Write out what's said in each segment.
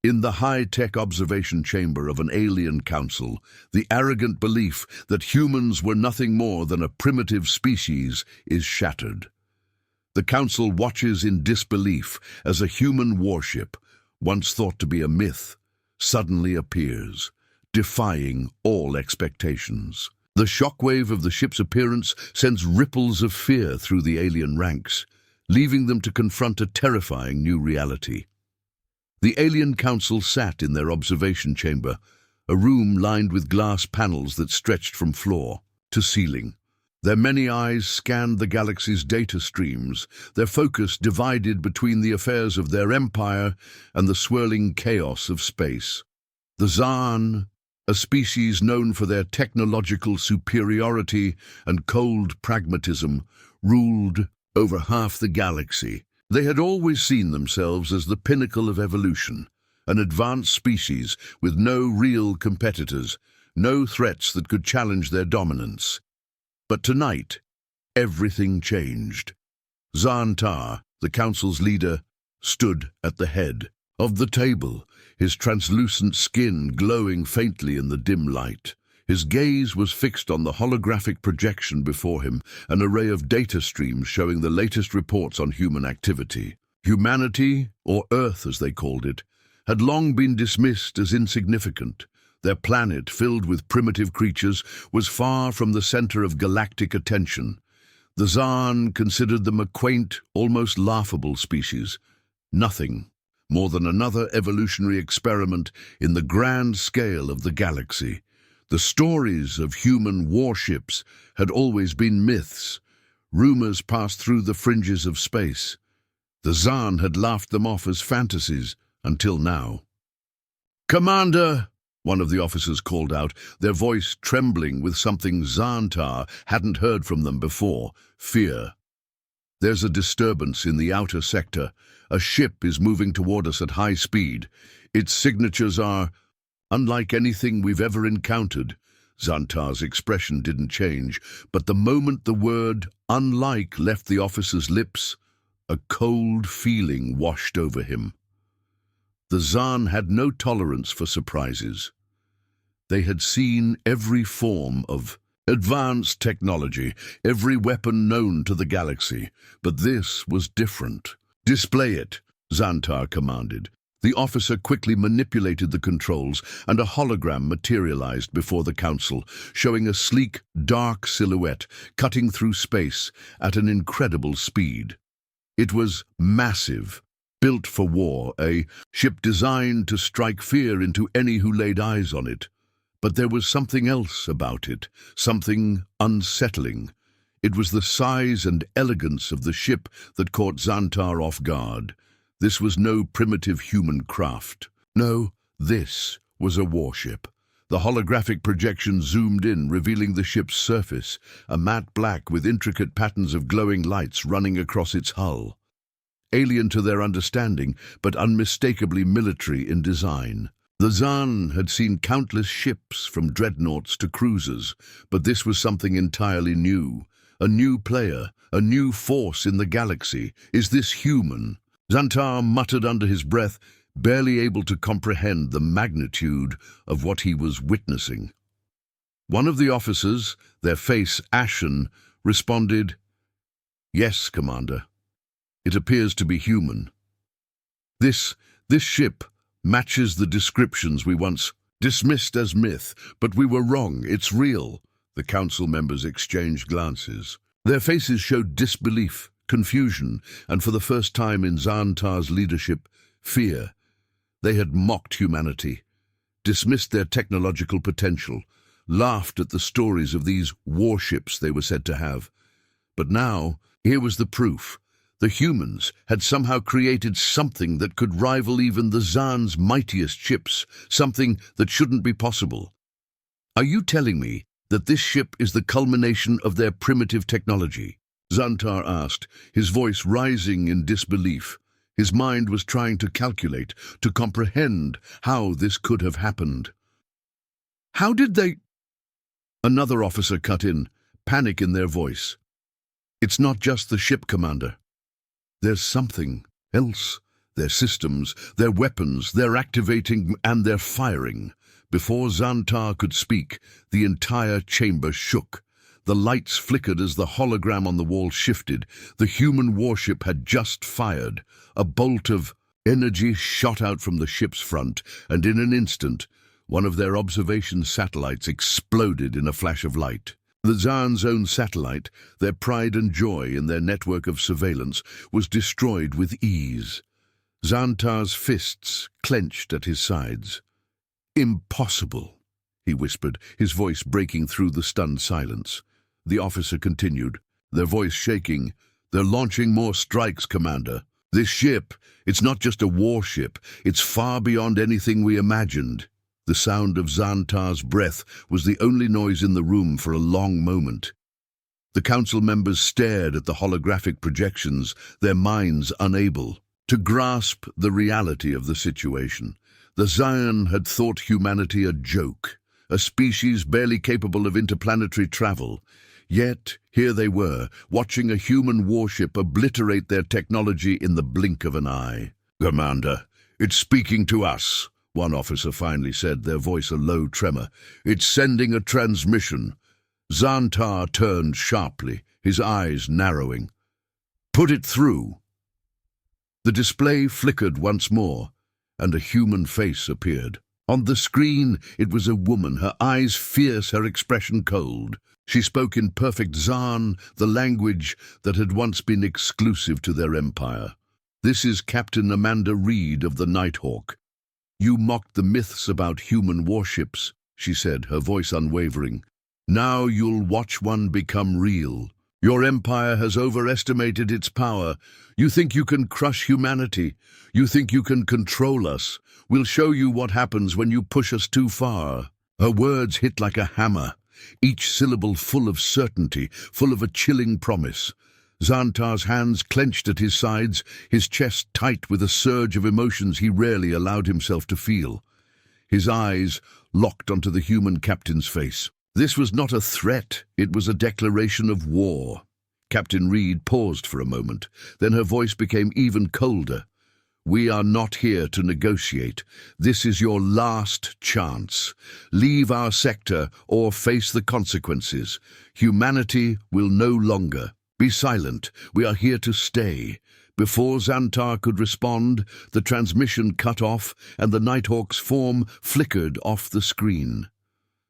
In the high-tech observation chamber of an alien council, the arrogant belief that humans were nothing more than a primitive species is shattered. The council watches in disbelief as a human warship, once thought to be a myth, suddenly appears, defying all expectations. The shockwave of the ship's appearance sends ripples of fear through the alien ranks, leaving them to confront a terrifying new reality. The alien council sat in their observation chamber, a room lined with glass panels that stretched from floor to ceiling. Their many eyes scanned the galaxy's data streams, their focus divided between the affairs of their empire and the swirling chaos of space. The Zaan, a species known for their technological superiority and cold pragmatism, ruled over half the galaxy. They had always seen themselves as the pinnacle of evolution, an advanced species with no real competitors, no threats that could challenge their dominance. But tonight, everything changed. Xantar, the council's leader, stood at the head of the table, his translucent skin glowing faintly in the dim light. His gaze was fixed on the holographic projection before him, an array of data streams showing the latest reports on human activity. Humanity, or Earth as they called it, had long been dismissed as insignificant. Their planet, filled with primitive creatures, was far from the center of galactic attention. The Zaan considered them a quaint, almost laughable species. Nothing more than another evolutionary experiment in the grand scale of the galaxy. The stories of human warships had always been myths. Rumors passed through the fringes of space. The Zaan had laughed them off as fantasies, until now. "Commander!" one of the officers called out, their voice trembling with something Xantar hadn't heard from them before: fear. "There's a disturbance in the outer sector. A ship is moving toward us at high speed. Its signatures are unlike anything we've ever encountered." Xantar's expression didn't change, but the moment the word "unlike" left the officer's lips, a cold feeling washed over him. The Zaan had no tolerance for surprises. They had seen every form of advanced technology, every weapon known to the galaxy, but this was different. "Display it," Xantar commanded. The officer quickly manipulated the controls, and a hologram materialized before the council, showing a sleek, dark silhouette cutting through space at an incredible speed. It was massive, built for war, a ship designed to strike fear into any who laid eyes on it. But there was something else about it, something unsettling. It was the size and elegance of the ship that caught Xantar off guard. This was no primitive human craft. No, this was a warship. The holographic projection zoomed in, revealing the ship's surface, a matte black with intricate patterns of glowing lights running across its hull. Alien to their understanding, but unmistakably military in design. The Zaan had seen countless ships, from dreadnoughts to cruisers, but this was something entirely new. A new player, a new force in the galaxy. "Is this human?" Xantar muttered under his breath, barely able to comprehend the magnitude of what he was witnessing. One of the officers, their face ashen, responded, "Yes, Commander. It appears to be human. This ship matches the descriptions we once dismissed as myth, but we were wrong. It's real." The council members exchanged glances. Their faces showed disbelief, confusion, and for the first time in Xantar's leadership, fear. They had mocked humanity, dismissed their technological potential, laughed at the stories of these warships they were said to have. But now, here was the proof. The humans had somehow created something that could rival even the Zaan's mightiest ships, something that shouldn't be possible. "Are you telling me that this ship is the culmination of their primitive technology?" Xantar asked, his voice rising in disbelief. His mind was trying to calculate, to comprehend how this could have happened. "How did they—" Another officer cut in, panic in their voice. "It's not just the ship, Commander. There's something else Their systems, their weapons, their activating and their firing. Before Xantar could speak, the entire chamber shook. The lights flickered as the hologram on the wall shifted. The human warship had just fired. A bolt of energy shot out from the ship's front, and in an instant, one of their observation satellites exploded in a flash of light. The Zaan's own satellite, their pride and joy in their network of surveillance, was destroyed with ease. Xantar's fists clenched at his sides. "Impossible," he whispered, his voice breaking through the stunned silence. The officer continued, their voice shaking. "They're launching more strikes, Commander. This ship, it's not just a warship. It's far beyond anything we imagined." The sound of Xantar's breath was the only noise in the room for a long moment. The council members stared at the holographic projections, their minds unable to grasp the reality of the situation. The Zion had thought humanity a joke, a species barely capable of interplanetary travel. Yet, here they were, watching a human warship obliterate their technology in the blink of an eye. "Commander, it's speaking to us," one officer finally said, their voice a low tremor. "It's sending a transmission." Xantar turned sharply, his eyes narrowing. "Put it through." The display flickered once more, and a human face appeared. On the screen, it was a woman, her eyes fierce, her expression cold. She spoke in perfect Zaan, the language that had once been exclusive to their empire. "This is Captain Amanda Reed of the Nighthawk. You mocked the myths about human warships," she said, her voice unwavering. "Now you'll watch one become real. Your empire has overestimated its power. You think you can crush humanity. You think you can control us. We'll show you what happens when you push us too far." Her words hit like a hammer, each syllable full of certainty, full of a chilling promise. Xantar's hands clenched at his sides, his chest tight with a surge of emotions he rarely allowed himself to feel. His eyes locked onto the human captain's face. This was not a threat, it was a declaration of war. Captain Reed paused for a moment, then her voice became even colder. "We are not here to negotiate. This is your last chance. Leave our sector or face the consequences. Humanity will no longer. Be silent. We are here to stay." Before Xantar could respond, the transmission cut off and the Nighthawk's form flickered off the screen.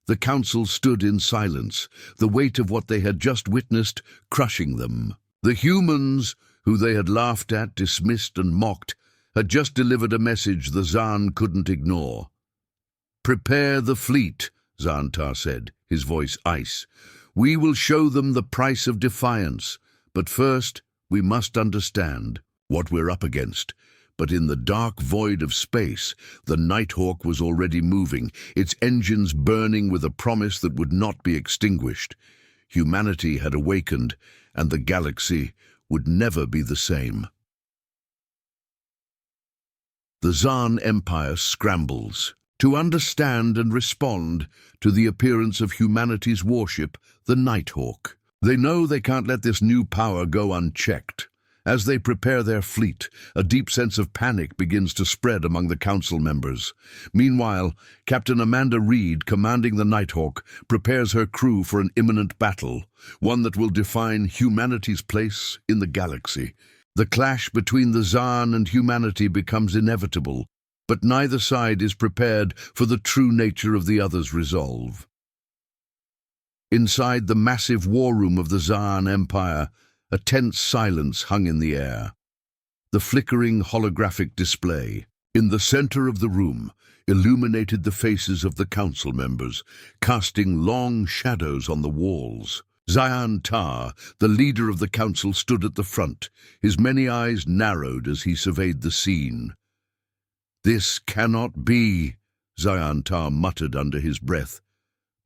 The council stood in silence, the weight of what they had just witnessed crushing them. The humans, who they had laughed at, dismissed and mocked, had just delivered a message the Zaan couldn't ignore. "Prepare the fleet," Xantar said, his voice ice. "We will show them the price of defiance, but first we must understand what we're up against." But in the dark void of space, the Nighthawk was already moving, its engines burning with a promise that would not be extinguished. Humanity had awakened, and the galaxy would never be the same. The Zaan Empire scrambles to understand and respond to the appearance of humanity's warship, the Nighthawk. They know they can't let this new power go unchecked. As they prepare their fleet, a deep sense of panic begins to spread among the council members. Meanwhile, Captain Amanda Reed, commanding the Nighthawk, prepares her crew for an imminent battle, one that will define humanity's place in the galaxy. The clash between the Zaan and humanity becomes inevitable, but neither side is prepared for the true nature of the other's resolve. Inside the massive war room of the Zaan Empire, a tense silence hung in the air. The flickering holographic display in the center of the room illuminated the faces of the council members, casting long shadows on the walls. Xantar, the leader of the council, stood at the front, his many eyes narrowed as he surveyed the scene. "This cannot be," Xantar muttered under his breath.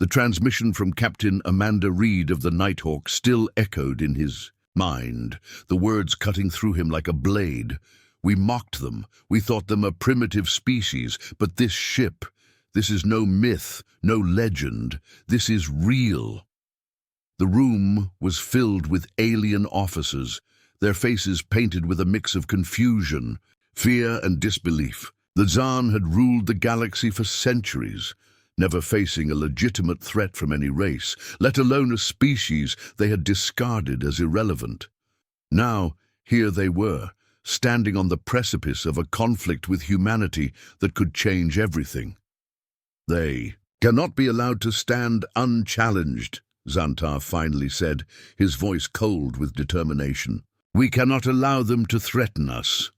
The transmission from Captain Amanda Reed of the Nighthawk still echoed in his mind, the words cutting through him like a blade. "We mocked them. We thought them a primitive species. But this ship, this is no myth, no legend. This is real." The room was filled with alien officers, their faces painted with a mix of confusion, fear and disbelief. The Zaan had ruled the galaxy for centuries, never facing a legitimate threat from any race, let alone a species they had discarded as irrelevant. Now, here they were, standing on the precipice of a conflict with humanity that could change everything. They cannot be allowed to stand unchallenged, Xantar finally said, his voice cold with determination. We cannot allow them to threaten us.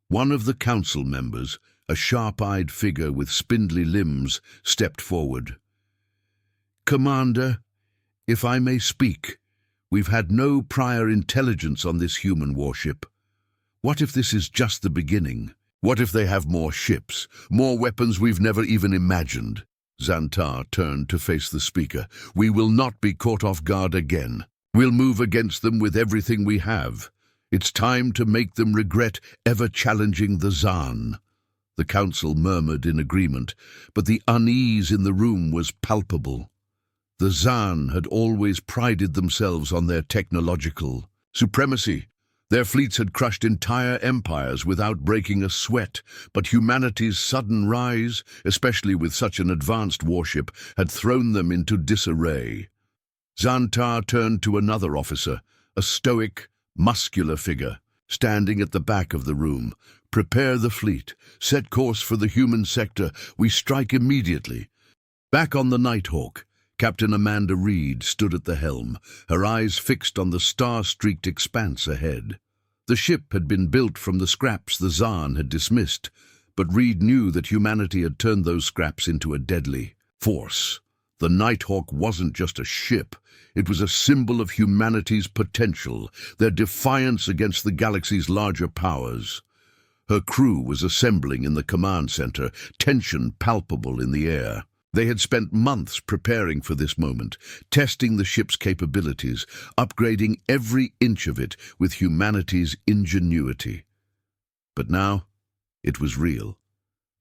One of the council members, a sharp-eyed figure with spindly limbs, stepped forward. Commander, if I may speak, we've had no prior intelligence on this human warship. What if this is just the beginning? What if they have more ships, more weapons we've never even imagined? Xantar turned to face the speaker. We will not be caught off guard again. We'll move against them with everything we have. It's time to make them regret ever challenging the Zaan. The council murmured in agreement, but the unease in the room was palpable. The Zaan had always prided themselves on their technological supremacy. Their fleets had crushed entire empires without breaking a sweat, but humanity's sudden rise, especially with such an advanced warship, had thrown them into disarray. Xantar turned to another officer, a stoic, muscular figure, standing at the back of the room. Prepare the fleet. Set course for the human sector. We strike immediately. Back on the Nighthawk, Captain Amanda Reed stood at the helm, her eyes fixed on the star-streaked expanse ahead. The ship had been built from the scraps the Zaan had dismissed, but Reed knew that humanity had turned those scraps into a deadly force. The Nighthawk wasn't just a ship. It was a symbol of humanity's potential, their defiance against the galaxy's larger powers. Her crew was assembling in the command center, tension palpable in the air. They had spent months preparing for this moment, testing the ship's capabilities, upgrading every inch of it with humanity's ingenuity. But now, it was real.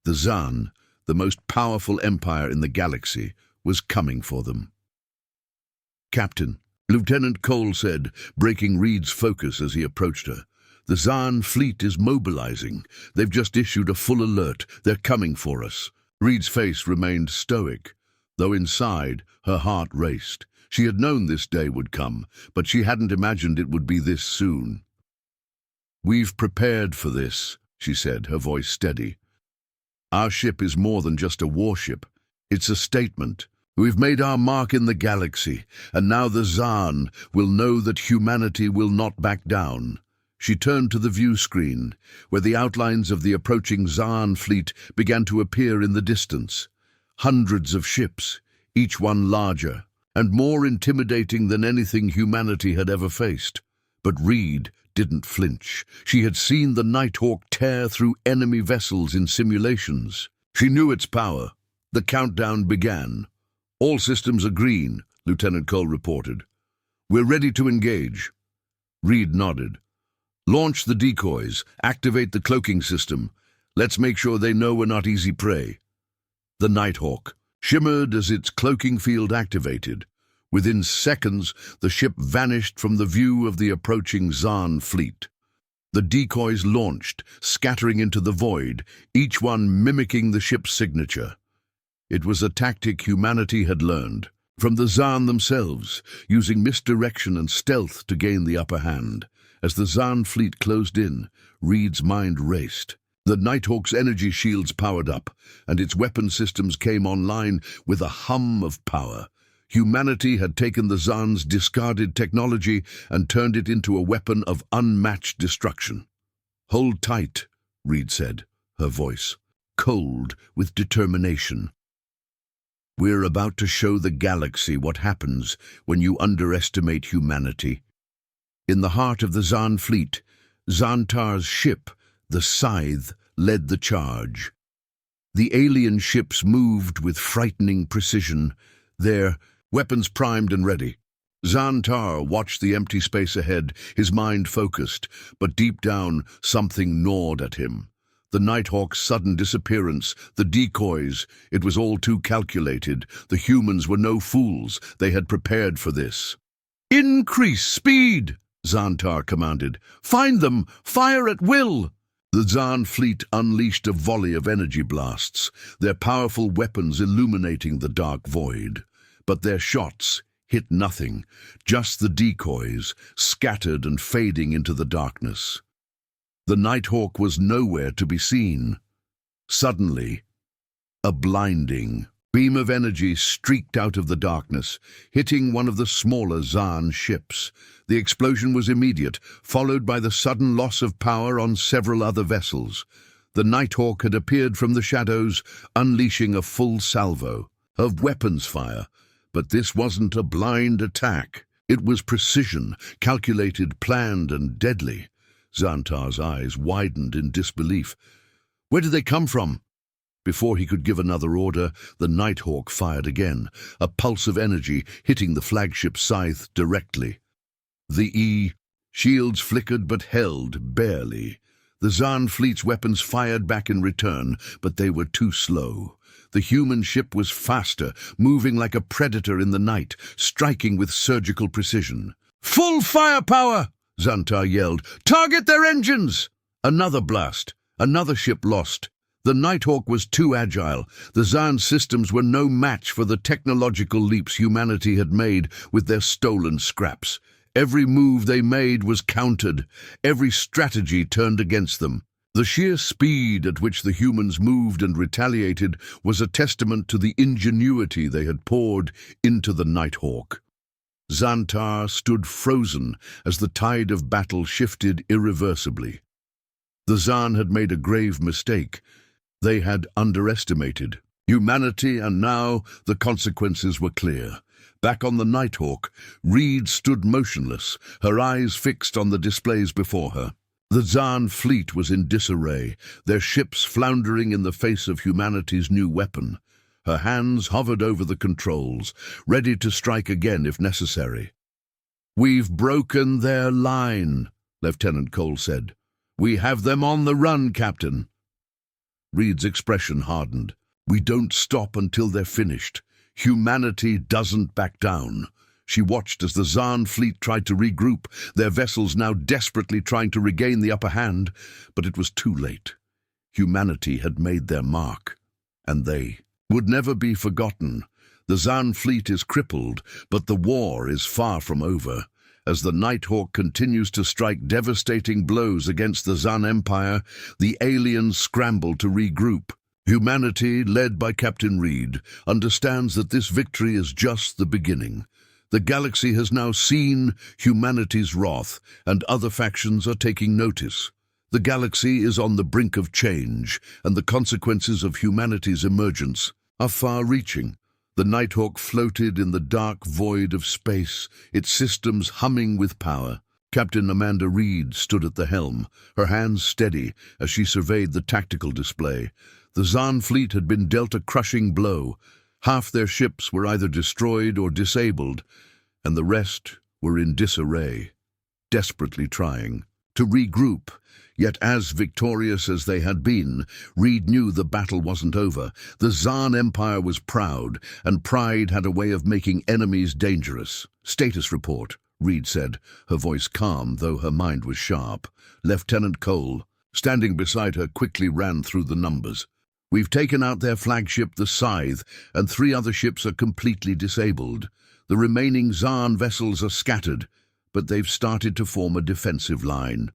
The Zaan, the most powerful empire in the galaxy, was coming for them. Captain, Lieutenant Cole said, breaking Reed's focus as he approached her. The Zaan fleet is mobilizing. They've just issued a full alert. They're coming for us. Reed's face remained stoic, though inside her heart raced. She had known this day would come, but she hadn't imagined it would be this soon. We've prepared for this, she said, her voice steady. Our ship is more than just a warship. It's a statement. We've made our mark in the galaxy, and now the Zaan will know that humanity will not back down. She turned to the view screen, where the outlines of the approaching Zaan fleet began to appear in the distance. Hundreds of ships, each one larger, and more intimidating than anything humanity had ever faced. But Reed didn't flinch. She had seen the Nighthawk tear through enemy vessels in simulations. She knew its power. The countdown began. All systems are green, Lieutenant Cole reported. We're ready to engage. Reed nodded. Launch the decoys, activate the cloaking system. Let's make sure they know we're not easy prey. The Nighthawk shimmered as its cloaking field activated. Within seconds, the ship vanished from the view of the approaching Zaan fleet. The decoys launched, scattering into the void, each one mimicking the ship's signature. It was a tactic humanity had learned from the Zaan themselves, using misdirection and stealth to gain the upper hand. As the Zaan fleet closed in, Reed's mind raced. The Nighthawk's energy shields powered up, and its weapon systems came online with a hum of power. Humanity had taken the Zaan's discarded technology and turned it into a weapon of unmatched destruction. Hold tight, Reed said, her voice cold with determination. We're about to show the galaxy what happens when you underestimate humanity. In the heart of the Zaan fleet, Xantar's ship, the Scythe, led the charge. The alien ships moved with frightening precision, their weapons primed and ready. Xantar watched the empty space ahead, his mind focused, but deep down something gnawed at him. The Nighthawk's sudden disappearance, the decoys, it was all too calculated. The humans were no fools. They had prepared for this. Increase speed, Xantar commanded. Find them! Fire at will! The Zaan fleet unleashed a volley of energy blasts, their powerful weapons illuminating the dark void. But their shots hit nothing, just the decoys, scattered and fading into the darkness. The Nighthawk was nowhere to be seen. Suddenly, a blinding beam of energy streaked out of the darkness, hitting one of the smaller Zaan ships. The explosion was immediate, followed by the sudden loss of power on several other vessels. The Nighthawk had appeared from the shadows, unleashing a full salvo of weapons fire. But this wasn't a blind attack. It was precision, calculated, planned, and deadly. Xantar's eyes widened in disbelief. Where did they come from? Before he could give another order, the Nighthawk fired again, a pulse of energy hitting the flagship scythe directly. The shields flickered but held barely. The Zaan fleet's weapons fired back in return, but they were too slow. The human ship was faster, moving like a predator in the night, striking with surgical precision. "Full firepower!" Xantar yelled. "Target their engines!" Another blast. Another ship lost. The Nighthawk was too agile. The Zaan systems were no match for the technological leaps humanity had made with their stolen scraps. Every move they made was countered. Every strategy turned against them. The sheer speed at which the humans moved and retaliated was a testament to the ingenuity they had poured into the Nighthawk. Xantar stood frozen as the tide of battle shifted irreversibly. The Zaan had made a grave mistake. They had underestimated humanity, and now the consequences were clear. Back on the Nighthawk, Reed stood motionless, her eyes fixed on the displays before her. The Zaan fleet was in disarray, their ships floundering in the face of humanity's new weapon. Her hands hovered over the controls, ready to strike again if necessary. "We've broken their line," Lieutenant Cole said. "We have them on the run, Captain." Reed's expression hardened. "We don't stop until they're finished. Humanity doesn't back down." She watched as the Zaan fleet tried to regroup, their vessels now desperately trying to regain the upper hand, but it was too late. Humanity had made their mark, and they would never be forgotten. The Zaan fleet is crippled, but the war is far from over. As the Nighthawk continues to strike devastating blows against the Zaan Empire, the aliens scramble to regroup. Humanity, led by Captain Reed, understands that this victory is just the beginning. The galaxy has now seen humanity's wrath, and other factions are taking notice. The galaxy is on the brink of change, and the consequences of humanity's emergence are far-reaching. The Nighthawk floated in the dark void of space, its systems humming with power. Captain Amanda Reed stood at the helm, her hands steady as she surveyed the tactical display. The Zaan fleet had been dealt a crushing blow. Half their ships were either destroyed or disabled, and the rest were in disarray, desperately trying to regroup. Yet as victorious as they had been, Reed knew the battle wasn't over. The Zaan Empire was proud, and pride had a way of making enemies dangerous. "Status report," Reed said, her voice calm, though her mind was sharp. Lieutenant Cole, standing beside her, quickly ran through the numbers. "We've taken out their flagship, the Scythe, and 3 other ships are completely disabled. The remaining Zaan vessels are scattered, but they've started to form a defensive line.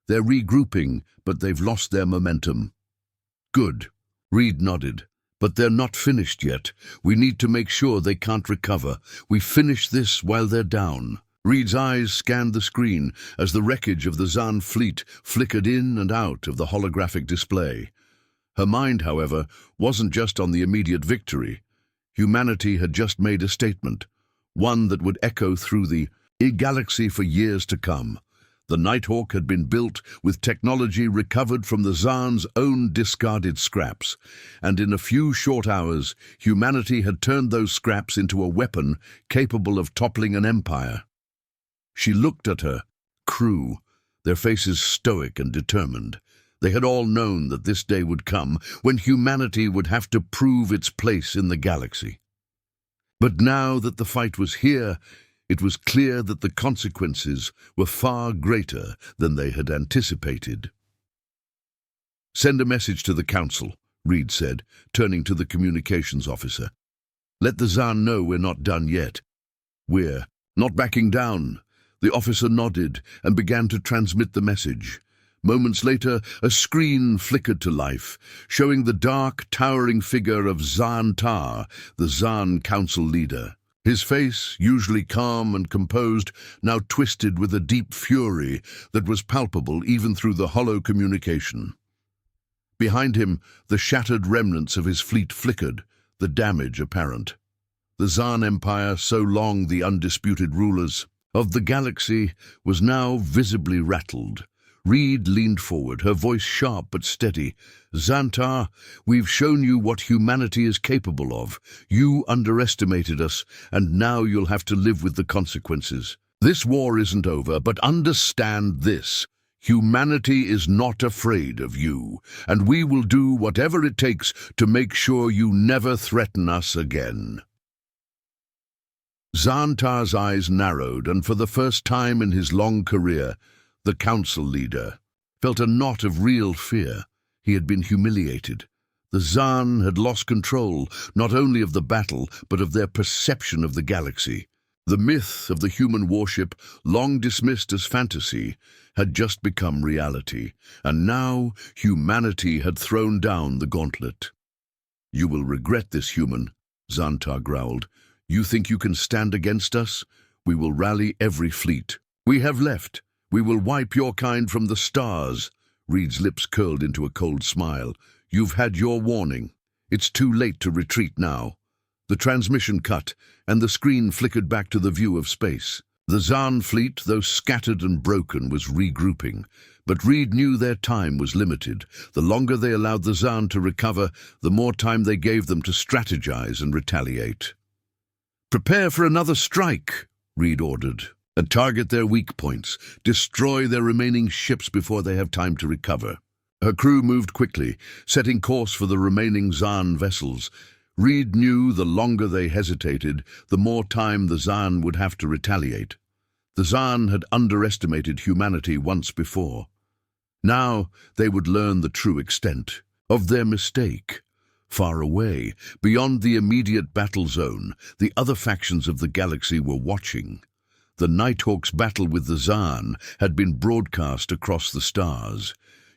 They're regrouping, but they've lost their momentum." "Good," Reed nodded. "But they're not finished yet. We need to make sure they can't recover. We finish this while they're down." Reed's eyes scanned the screen as the wreckage of the Zaan fleet flickered in and out of the holographic display. Her mind, however, wasn't just on the immediate victory. Humanity had just made a statement, one that would echo through the galaxy for years to come. The Nighthawk had been built with technology recovered from the Zaan's own discarded scraps, and in a few short hours, humanity had turned those scraps into a weapon capable of toppling an empire. She looked at her crew, their faces stoic and determined. They had all known that this day would come when humanity would have to prove its place in the galaxy. But now that the fight was here, it was clear that the consequences were far greater than they had anticipated. "Send a message to the Council," Reed said, turning to the communications officer. "Let the Zaan know we're not done yet. We're not backing down." The officer nodded and began to transmit the message. Moments later, a screen flickered to life, showing the dark, towering figure of Zaan, the Zaan Council leader. His face, usually calm and composed, now twisted with a deep fury that was palpable even through the hollow communication. Behind him, the shattered remnants of his fleet flickered, the damage apparent. The Zaan Empire, so long the undisputed rulers of the galaxy, was now visibly rattled. Reed leaned forward, her voice sharp but steady. "Xantar, we've shown you what humanity is capable of. You underestimated us, and now you'll have to live with the consequences. This war isn't over, but understand this. Humanity is not afraid of you, and we will do whatever it takes to make sure you never threaten us again." Xantar's eyes narrowed, and for the first time in his long career, the council leader felt a knot of real fear. He had been humiliated. The Zaan had lost control, not only of the battle, but of their perception of the galaxy. The myth of the human warship, long dismissed as fantasy, had just become reality, and now humanity had thrown down the gauntlet. "You will regret this, human," Xantar growled. "You think you can stand against us? We will rally every fleet. We have left. We will wipe your kind from the stars." Reed's lips curled into a cold smile. "You've had your warning. It's too late to retreat now." The transmission cut, and the screen flickered back to the view of space. The Zaan fleet, though scattered and broken, was regrouping, but Reed knew their time was limited. The longer they allowed the Zaan to recover, the more time they gave them to strategize and retaliate. "Prepare for another strike," Reed ordered. "And target their weak points. Destroy their remaining ships before they have time to recover." Her crew moved quickly, setting course for the remaining Zaan vessels. Reed knew the longer they hesitated, the more time the Zaan would have to retaliate. The Zaan had underestimated humanity once before. Now they would learn the true extent of their mistake. Far away, beyond the immediate battle zone, the other factions of the galaxy were watching. The Nighthawk's battle with the Zaan had been broadcast across the stars.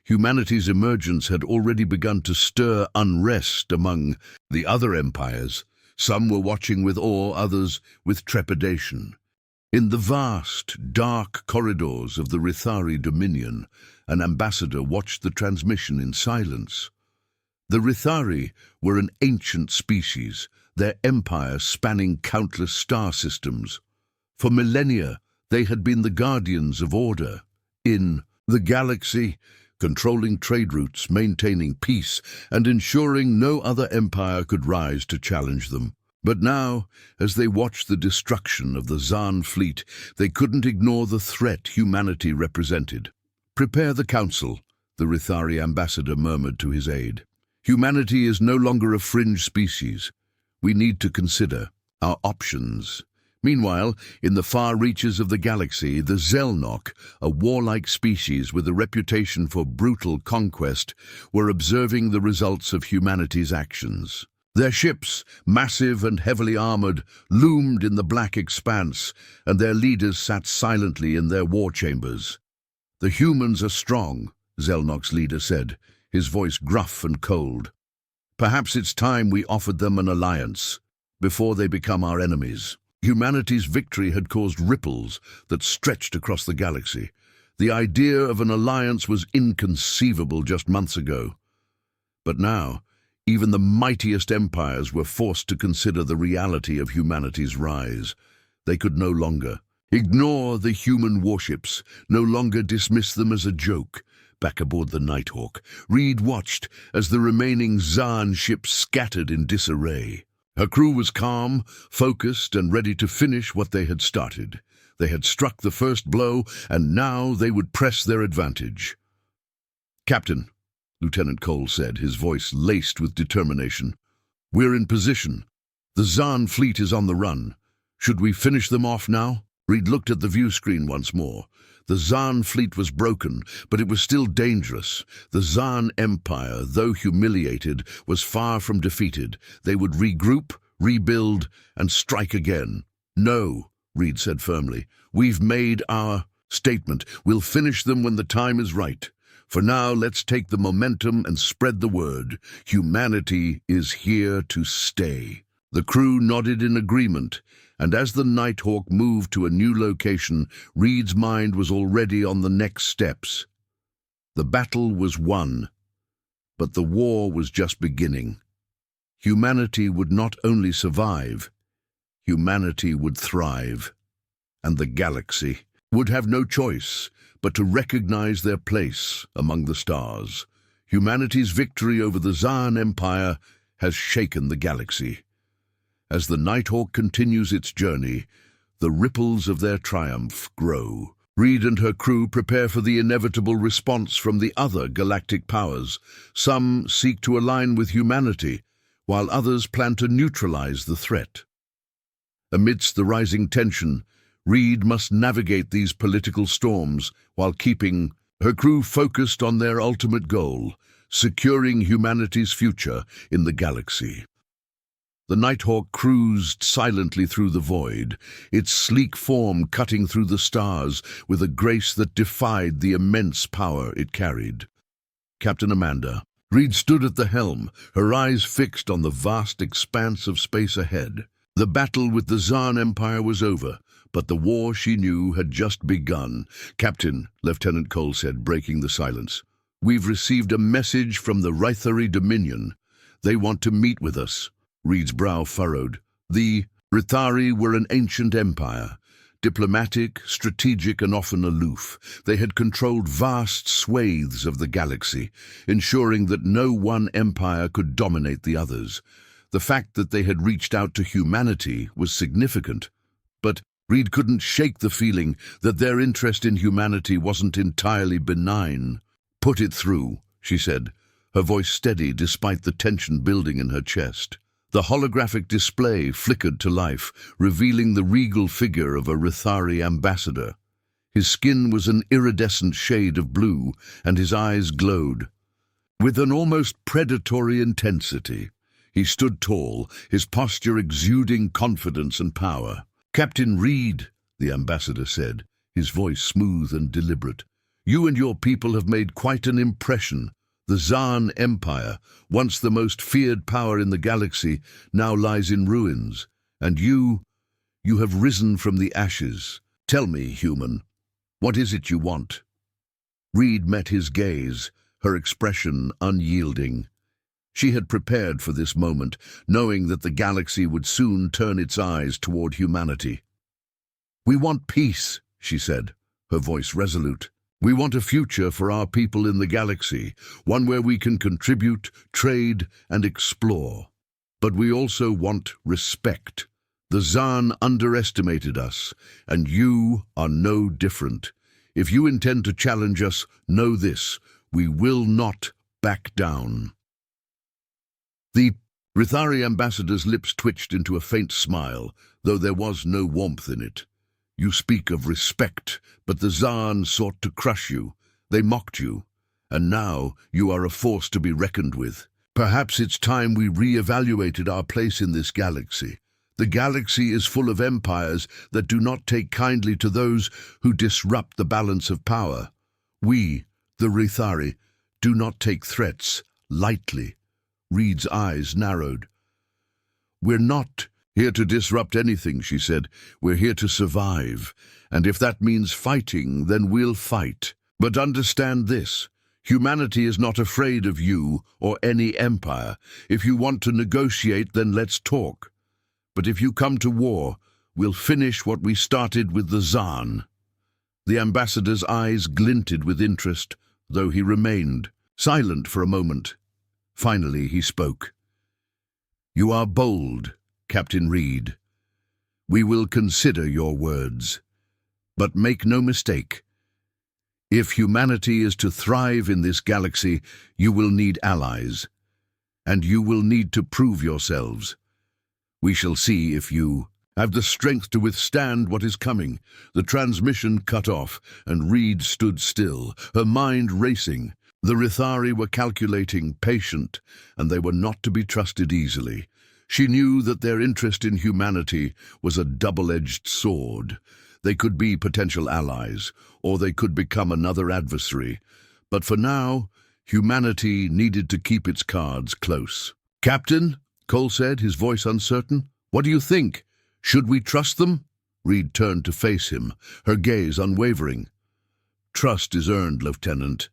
Humanity's emergence had already begun to stir unrest among the other empires. Some were watching with awe, others with trepidation. In the vast, dark corridors of the Rithari Dominion, an ambassador watched the transmission in silence. The Rithari were an ancient species, their empire spanning countless star systems. For millennia, they had been the guardians of order in the galaxy, controlling trade routes, maintaining peace, and ensuring no other empire could rise to challenge them. But now, as they watched the destruction of the Zaan fleet, they couldn't ignore the threat humanity represented. "Prepare the council," the Rithari ambassador murmured to his aide. "Humanity is no longer a fringe species. We need to consider our options." Meanwhile, in the far reaches of the galaxy, the Zelnok, a warlike species with a reputation for brutal conquest, were observing the results of humanity's actions. Their ships, massive and heavily armored, loomed in the black expanse, and their leaders sat silently in their war chambers. "The humans are strong," Zelnok's leader said, his voice gruff and cold. "Perhaps it's time we offered them an alliance, before they become our enemies." Humanity's victory had caused ripples that stretched across the galaxy. The idea of an alliance was inconceivable just months ago. But now, even the mightiest empires were forced to consider the reality of humanity's rise. They could no longer ignore the human warships, no longer dismiss them as a joke. Back aboard the Nighthawk, Reed watched as the remaining Zaan ships scattered in disarray. Her crew was calm, focused, and ready to finish what they had started. They had struck the first blow, and now they would press their advantage. "Captain," Lieutenant Cole said, his voice laced with determination, "we're in position. The Zaan fleet is on the run. Should we finish them off now?" Reed looked at the view screen once more. The Zaan fleet was broken, but it was still dangerous. The Zaan Empire, though humiliated, was far from defeated. They would regroup, rebuild, and strike again. "No," Reed said firmly. "We've made our statement. We'll finish them when the time is right. For now, let's take the momentum and spread the word. Humanity is here to stay." The crew nodded in agreement, and as the Nighthawk moved to a new location, Reed's mind was already on the next steps. The battle was won, but the war was just beginning. Humanity would not only survive, humanity would thrive, and the galaxy would have no choice but to recognize their place among the stars. Humanity's victory over the Zaan Empire has shaken the galaxy. As the Nighthawk continues its journey, the ripples of their triumph grow. Reed and her crew prepare for the inevitable response from the other galactic powers. Some seek to align with humanity, while others plan to neutralize the threat. Amidst the rising tension, Reed must navigate these political storms while keeping her crew focused on their ultimate goal, securing humanity's future in the galaxy. The Nighthawk cruised silently through the void, its sleek form cutting through the stars with a grace that defied the immense power it carried. Captain Amanda. Reed stood at the helm, her eyes fixed on the vast expanse of space ahead. The battle with the Zaan Empire was over, but the war she knew had just begun. "Captain," Lieutenant Cole said, breaking the silence, "we've received a message from the Rithari Dominion. They want to meet with us." Reed's brow furrowed. The Rithari were an ancient empire, diplomatic, strategic, and often aloof. They had controlled vast swathes of the galaxy, ensuring that no one empire could dominate the others. The fact that they had reached out to humanity was significant, but Reed couldn't shake the feeling that their interest in humanity wasn't entirely benign. "Put it through," she said, her voice steady despite the tension building in her chest. The holographic display flickered to life, revealing the regal figure of a Rithari ambassador. His skin was an iridescent shade of blue, and his eyes glowed with an almost predatory intensity. He stood tall, his posture exuding confidence and power. "Captain Reed," the ambassador said, his voice smooth and deliberate, "you and your people have made quite an impression. The Zaan Empire, once the most feared power in the galaxy, now lies in ruins, and you have risen from the ashes. Tell me, human, what is it you want?" Reed met his gaze, her expression unyielding. She had prepared for this moment, knowing that the galaxy would soon turn its eyes toward humanity. "We want peace," she said, her voice resolute. "We want a future for our people in the galaxy, one where we can contribute, trade, and explore. But we also want respect. The Zaan underestimated us, and you are no different. If you intend to challenge us, know this: we will not back down." The Rithari ambassador's lips twitched into a faint smile, though there was no warmth in it. "You speak of respect, but the Zaan sought to crush you. They mocked you, and now you are a force to be reckoned with. Perhaps it's time we re-evaluated our place in this galaxy. The galaxy is full of empires that do not take kindly to those who disrupt the balance of power. We, the Rithari, do not take threats lightly." Reed's eyes narrowed. "We're not here to disrupt anything," she said. "We're here to survive, and if that means fighting, then we'll fight. But understand this: humanity is not afraid of you or any empire. If you want to negotiate, then let's talk. But if you come to war, we'll finish what we started with the Zaan." The ambassador's eyes glinted with interest, though he remained silent for a moment. Finally, he spoke. "You are bold, Captain Reed. We will consider your words. But make no mistake. If humanity is to thrive in this galaxy, you will need allies, and you will need to prove yourselves. We shall see if you..." have the strength to withstand what is coming. The transmission cut off, and Reed stood still, her mind racing. The Rithari were calculating, patient, and they were not to be trusted easily. She knew that their interest in humanity was a double-edged sword. They could be potential allies, or they could become another adversary. But for now, humanity needed to keep its cards close. "Captain," Cole said, his voice uncertain, "what do you think? Should we trust them?" Reed turned to face him, her gaze unwavering. "Trust is earned, Lieutenant.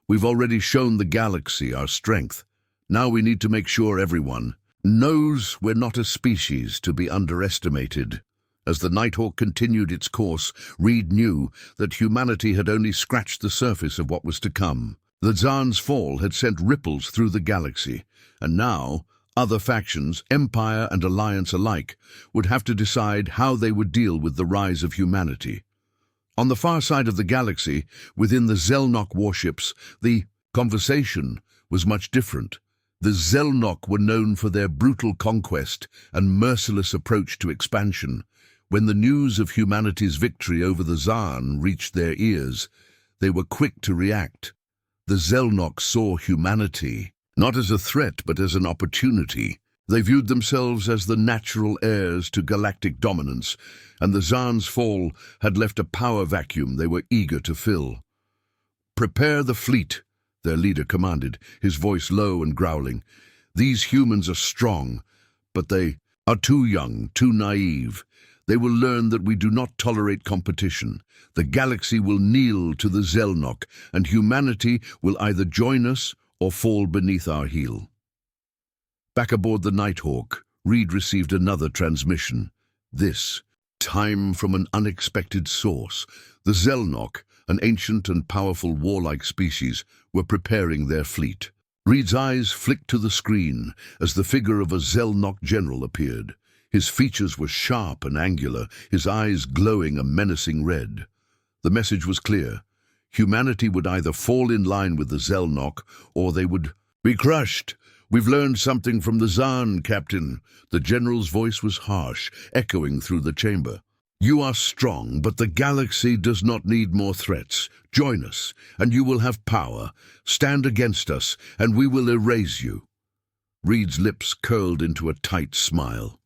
We've already shown the galaxy our strength. Now we need to make sure everyone knows we're not a species to be underestimated." As the Nighthawk continued its course, Reed knew that humanity had only scratched the surface of what was to come. The Zaan's fall had sent ripples through the galaxy, and now other factions, Empire and Alliance alike, would have to decide how they would deal with the rise of humanity. On the far side of the galaxy, within the Zelnok warships, the conversation was much different. The Zelnok were known for their brutal conquest and merciless approach to expansion. When the news of humanity's victory over the Zaan reached their ears, they were quick to react. The Zelnok saw humanity not as a threat but as an opportunity. They viewed themselves as the natural heirs to galactic dominance, and the Zaan's fall had left a power vacuum they were eager to fill. "Prepare the fleet," their leader commanded, his voice low and growling. "These humans are strong, but they are too young, too naive. They will learn that we do not tolerate competition. The galaxy will kneel to the Zelnok, and humanity will either join us or fall beneath our heel." Back aboard the Nighthawk, Reed received another transmission. This time from an unexpected source. The Zelnok, an ancient and powerful warlike species, were preparing their fleet. Reed's eyes flicked to the screen as the figure of a Zelnok general appeared. His features were sharp and angular, his eyes glowing a menacing red. The message was clear. Humanity would either fall in line with the Zelnok, or they would be crushed. "We've learned something from the Zaan, Captain." The general's voice was harsh, echoing through the chamber. "You are strong, but the galaxy does not need more threats. Join us, and you will have power. Stand against us, and we will erase you." Reed's lips curled into a tight smile.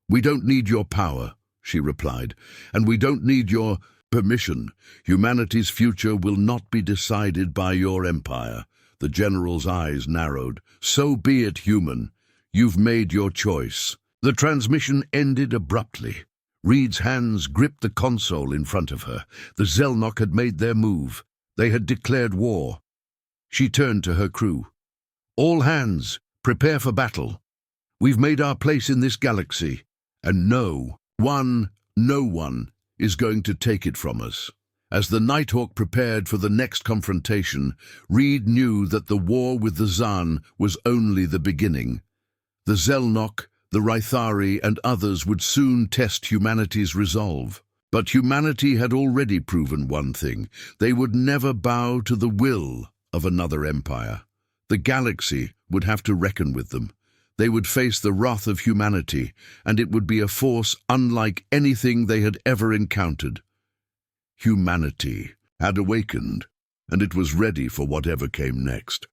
"We don't need your power," she replied, "and we don't need your permission. Humanity's future will not be decided by your empire." The general's eyes narrowed. "So be it, human. You've made your choice." The transmission ended abruptly. Reed's hands gripped the console in front of her. The Zelnok had made their move. They had declared war. She turned to her crew. "All hands, prepare for battle. We've made our place in this galaxy, and no one is going to take it from us." As the Nighthawk prepared for the next confrontation, Reed knew that the war with the Zaan was only the beginning. The Zelnok, the Rithari, and others would soon test humanity's resolve. But humanity had already proven one thing: they would never bow to the will of another empire. The galaxy would have to reckon with them. They would face the wrath of humanity, and it would be a force unlike anything they had ever encountered. Humanity had awakened, and it was ready for whatever came next.